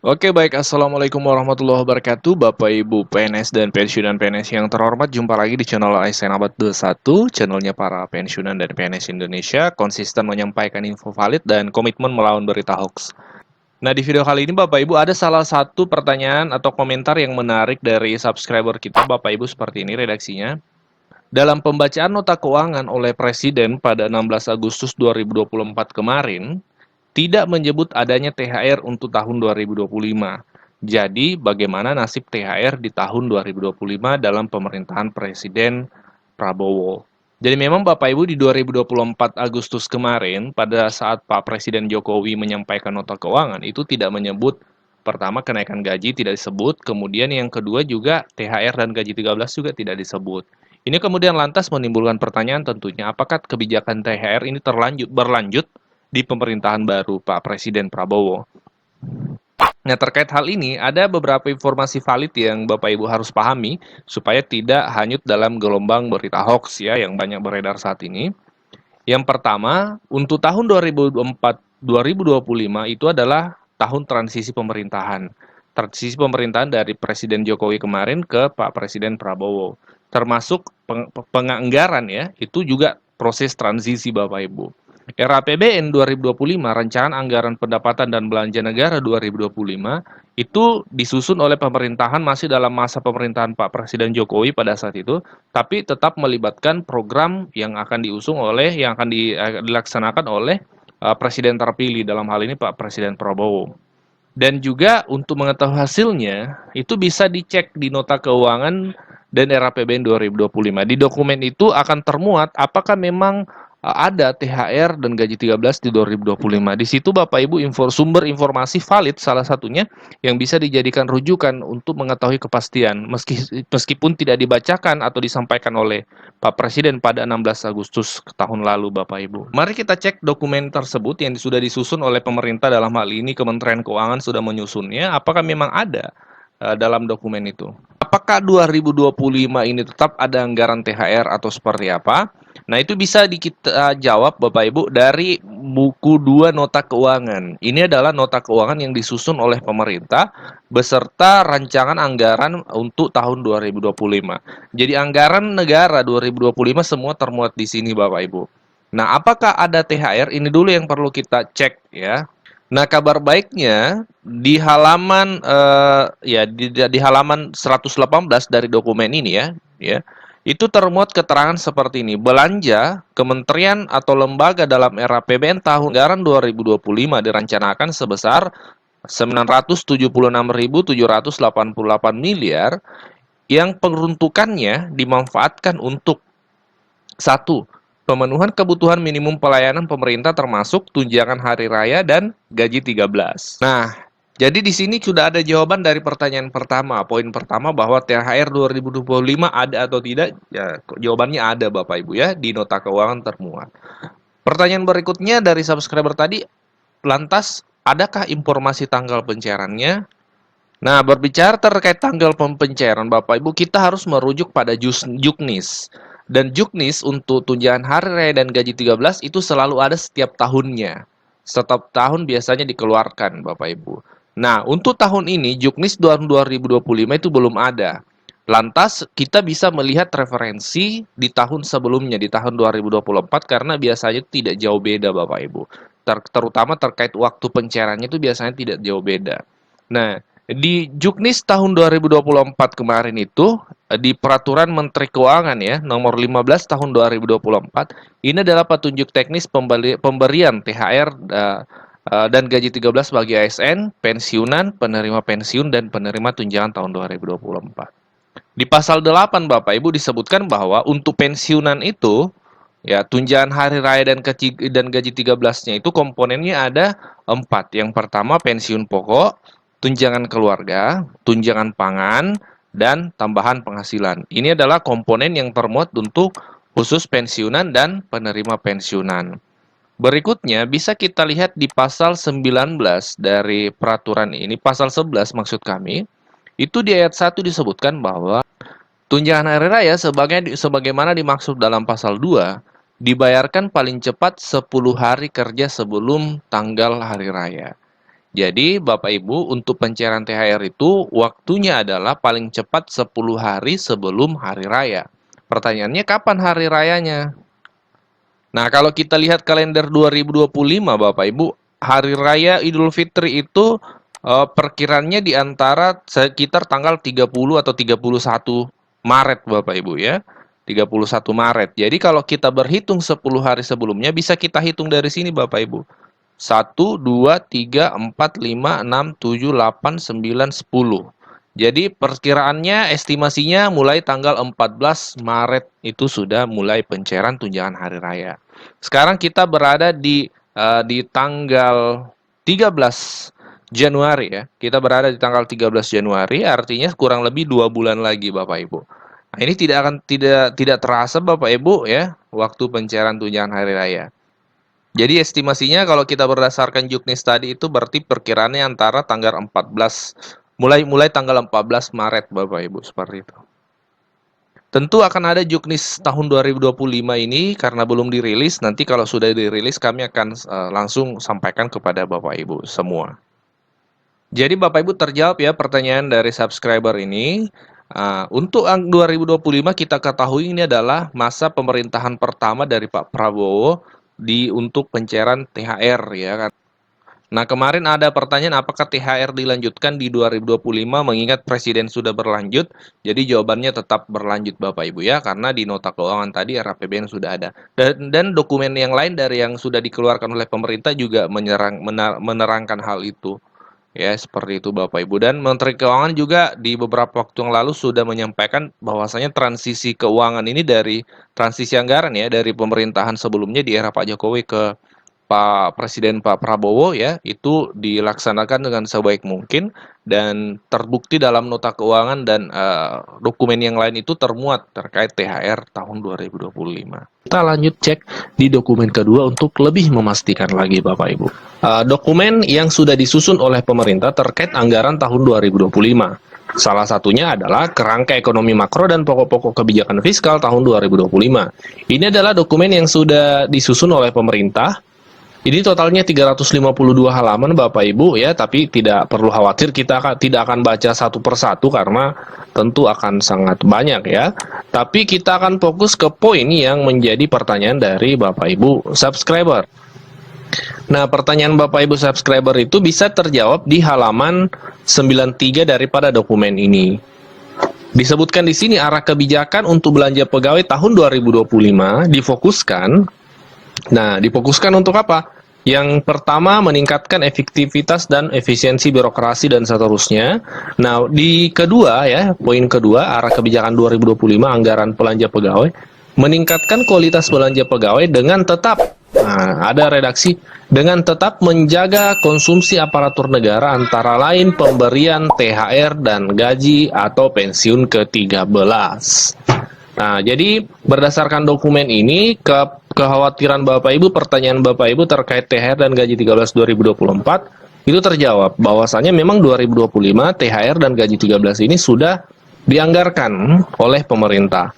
Oke baik, Assalamualaikum warahmatullahi wabarakatuh Bapak Ibu PNS dan pensiunan PNS yang terhormat. Jumpa lagi di channel ASN Abad 21, channelnya para pensiunan dan PNS Indonesia, konsisten menyampaikan info valid dan komitmen melawan berita hoax. Nah, di video kali ini Bapak Ibu ada salah satu pertanyaan atau komentar yang menarik dari subscriber kita. Bapak Ibu, seperti ini redaksinya. Dalam pembacaan nota keuangan oleh Presiden pada 16 Agustus 2024 kemarin, tidak menyebut adanya THR untuk tahun 2025. Jadi, bagaimana nasib THR di tahun 2025 dalam pemerintahan Presiden Prabowo? Jadi memang Bapak Ibu di 2024 Agustus kemarin, pada saat Pak Presiden Jokowi menyampaikan nota keuangan, itu tidak menyebut pertama kenaikan gaji tidak disebut, kemudian yang kedua juga THR dan gaji 13 juga tidak disebut. Ini kemudian lantas menimbulkan pertanyaan tentunya, apakah kebijakan THR ini berlanjut di pemerintahan baru Pak Presiden Prabowo. Nah, terkait hal ini, ada beberapa informasi valid yang Bapak Ibu harus pahami supaya tidak hanyut dalam gelombang berita hoax ya yang banyak beredar saat ini. Yang pertama, untuk tahun 2025 itu adalah tahun transisi pemerintahan. Transisi pemerintahan dari Presiden Jokowi kemarin ke Pak Presiden Prabowo. Termasuk penganggaran ya, itu juga proses transisi Bapak Ibu. RAPBN 2025, Rancangan Anggaran Pendapatan dan Belanja Negara 2025, itu disusun oleh pemerintahan masih dalam masa pemerintahan Pak Presiden Jokowi pada saat itu, tapi tetap melibatkan program yang akan dilaksanakan oleh Presiden terpilih, dalam hal ini Pak Presiden Prabowo. Dan juga untuk mengetahui hasilnya, itu bisa dicek di nota keuangan dan RAPBN 2025. Di dokumen itu akan termuat apakah memang ada THR dan gaji 13 di 2025. Di situ Bapak Ibu sumber informasi valid salah satunya yang bisa dijadikan rujukan untuk mengetahui kepastian meskipun tidak dibacakan atau disampaikan oleh Pak Presiden pada 16 Agustus tahun lalu Bapak Ibu. Mari kita cek dokumen tersebut yang sudah disusun oleh pemerintah, dalam hal ini Kementerian Keuangan sudah menyusunnya, apakah memang ada dalam dokumen itu. Apakah 2025 ini tetap ada anggaran THR atau seperti apa? Nah, itu bisa kita jawab Bapak Ibu dari buku 2 nota keuangan. Ini adalah nota keuangan yang disusun oleh pemerintah beserta rancangan anggaran untuk tahun 2025. Jadi anggaran negara 2025 semua termuat di sini Bapak Ibu. Nah, apakah ada THR? Ini dulu yang perlu kita cek ya. Nah, kabar baiknya di halaman di halaman 118 dari dokumen ini ya. Itu termuat keterangan seperti ini. Belanja kementerian atau lembaga dalam era APBN tahun anggaran 2025 direncanakan sebesar 976.788 miliar yang peruntukannya dimanfaatkan untuk satu, pemenuhan kebutuhan minimum pelayanan pemerintah termasuk tunjangan hari raya dan gaji 13. Nah, jadi di sini sudah ada jawaban dari pertanyaan pertama. Poin pertama bahwa THR 2025 ada atau tidak? Ya, jawabannya ada Bapak Ibu ya, di nota keuangan termuat. Pertanyaan berikutnya dari subscriber tadi, lantas adakah informasi tanggal pencairannya? Nah, berbicara terkait tanggal pencairan Bapak Ibu, kita harus merujuk pada Juknis. Dan Juknis untuk tunjangan hari raya dan gaji 13 itu selalu ada setiap tahunnya. Setiap tahun biasanya dikeluarkan Bapak Ibu. Nah, untuk tahun ini Juknis tahun 2025 itu belum ada. Lantas kita bisa melihat referensi di tahun sebelumnya, di tahun 2024, karena biasanya tidak jauh beda Bapak Ibu. Terutama terkait waktu pencairannya itu biasanya tidak jauh beda. Nah, di Juknis tahun 2024 kemarin itu, di Peraturan Menteri Keuangan ya, nomor 15 tahun 2024, ini adalah petunjuk teknis pemberian THR dan gaji 13 bagi ASN, pensiunan, penerima pensiun, dan penerima tunjangan tahun 2024. Di pasal 8 Bapak Ibu disebutkan bahwa untuk pensiunan itu, ya tunjangan hari raya dan gaji 13-nya itu komponennya ada 4. Yang pertama pensiun pokok, tunjangan keluarga, tunjangan pangan, dan tambahan penghasilan. Ini adalah komponen yang termuat untuk khusus pensiunan dan penerima pensiunan. Berikutnya bisa kita lihat di pasal 19 dari peraturan ini, pasal 11 maksud kami, itu di ayat 1 disebutkan bahwa tunjangan hari raya sebagaimana dimaksud dalam pasal 2 dibayarkan paling cepat 10 hari kerja sebelum tanggal hari raya. Jadi Bapak Ibu untuk pencairan THR itu waktunya adalah paling cepat 10 hari sebelum hari raya. Pertanyaannya kapan hari rayanya? Nah, kalau kita lihat kalender 2025 Bapak Ibu, hari raya Idul Fitri itu perkiranya di antara sekitar tanggal 30 atau 31 Maret Bapak Ibu ya. 31 Maret. Jadi kalau kita berhitung 10 hari sebelumnya bisa kita hitung dari sini Bapak Ibu. 1, 2, 3, 4, 5, 6, 7, 8, 9, 10. Jadi perkiraannya estimasinya mulai tanggal 14 Maret itu sudah mulai pencairan tunjangan hari raya. Sekarang kita berada di tanggal 13 Januari ya. Kita berada di tanggal 13 Januari, artinya kurang lebih 2 bulan lagi Bapak Ibu. Nah, ini tidak terasa Bapak Ibu ya, waktu pencairan tunjangan hari raya. Jadi estimasinya kalau kita berdasarkan Juknis tadi itu berarti perkiraannya antara tanggal 14 mulai tanggal 14 Maret Bapak Ibu seperti itu. Tentu akan ada Juknis tahun 2025 ini karena belum dirilis. Nanti kalau sudah dirilis kami akan langsung sampaikan kepada Bapak Ibu semua. Jadi Bapak Ibu terjawab ya pertanyaan dari subscriber ini. Untuk 2025 kita ketahui ini adalah masa pemerintahan pertama dari Pak Prabowo untuk pencairan THR ya kan. Nah, kemarin ada pertanyaan apakah THR dilanjutkan di 2025 mengingat presiden sudah berlanjut. Jadi jawabannya tetap berlanjut Bapak Ibu ya karena di nota keuangan tadi RAPBN sudah ada. Dan dokumen yang lain dari yang sudah dikeluarkan oleh pemerintah juga menerangkan hal itu. Ya, seperti itu Bapak Ibu. Dan Menteri Keuangan juga di beberapa waktu yang lalu sudah menyampaikan bahwasanya transisi keuangan ini dari transisi anggaran ya, dari pemerintahan sebelumnya di era Pak Jokowi ke Presiden Pak Prabowo ya, itu dilaksanakan dengan sebaik mungkin dan terbukti dalam nota keuangan dan dokumen yang lain itu termuat terkait THR tahun 2025. Kita lanjut cek di dokumen kedua untuk lebih memastikan lagi Bapak Ibu. Dokumen yang sudah disusun oleh pemerintah terkait anggaran tahun 2025. Salah satunya adalah Kerangka Ekonomi Makro dan Pokok-pokok Kebijakan Fiskal tahun 2025. Ini adalah dokumen yang sudah disusun oleh pemerintah. Ini totalnya 352 halaman Bapak Ibu ya, tapi tidak perlu khawatir kita tidak akan baca satu persatu karena tentu akan sangat banyak ya. Tapi kita akan fokus ke poin yang menjadi pertanyaan dari Bapak Ibu subscriber. Nah, pertanyaan Bapak Ibu subscriber itu bisa terjawab di halaman 93 daripada dokumen ini. Disebutkan di sini arah kebijakan untuk belanja pegawai tahun 2025 difokuskan. Nah, difokuskan untuk apa? Yang pertama, meningkatkan efektivitas dan efisiensi birokrasi dan seterusnya. Nah, di kedua ya, poin kedua, arah kebijakan 2025 anggaran belanja pegawai, meningkatkan kualitas belanja pegawai dengan tetap, nah, ada redaksi, dengan tetap menjaga konsumsi aparatur negara antara lain pemberian THR dan gaji atau pensiun ke-13. Nah, jadi berdasarkan dokumen ini, kekhawatiran Bapak Ibu, pertanyaan Bapak Ibu terkait THR dan gaji 13 2024 itu terjawab bahwasanya memang 2025 THR dan gaji 13 ini sudah dianggarkan oleh pemerintah.